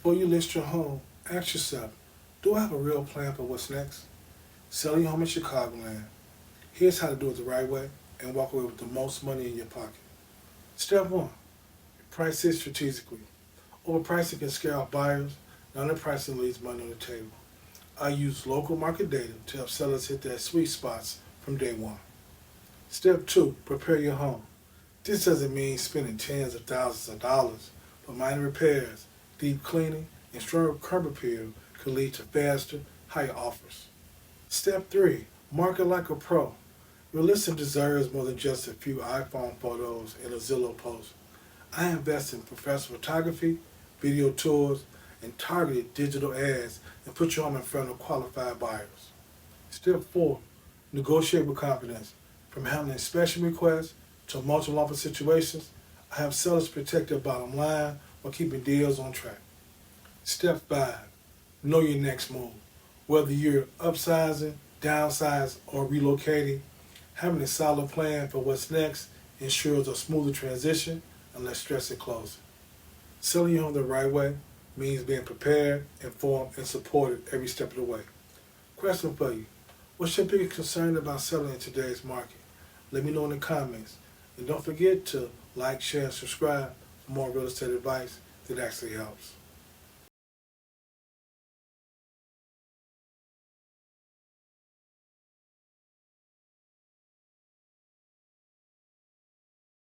Before you list your home, ask yourself, do I have a real plan for what's next? Selling your home in Chicagoland. Here's how to do it the right way and walk away with the most money in your pocket. Step 1. Price it strategically. Overpricing can scare off buyers, and underpricing leaves money on the table. I use local market data to help sellers hit their sweet spots from day one. Step 2. Prepare your home. This doesn't mean spending tens of thousands of dollars, but minor repairs, deep cleaning, and stronger curb appeal could lead to faster, higher offers. Step 3. Market like a pro. Your listing deserves more than just a few iPhone photos and a Zillow post. I invest in professional photography, video tours, and targeted digital ads and put your home in front of qualified buyers. Step 4. Negotiate with confidence. From handling inspection requests to multiple offer situations, I have sellers protect their bottom line while keeping deals on track. Step 5. Know your next move. Whether you're upsizing, downsizing, or relocating, having a solid plan for what's next ensures a smoother transition and less stress at closing. Selling your home the right way means being prepared, informed, and supported every step of the way. Question for you. What's your biggest concern about selling in today's market? Let me know in the comments. And don't forget to like, share, and subscribe for more real estate advice that actually helps.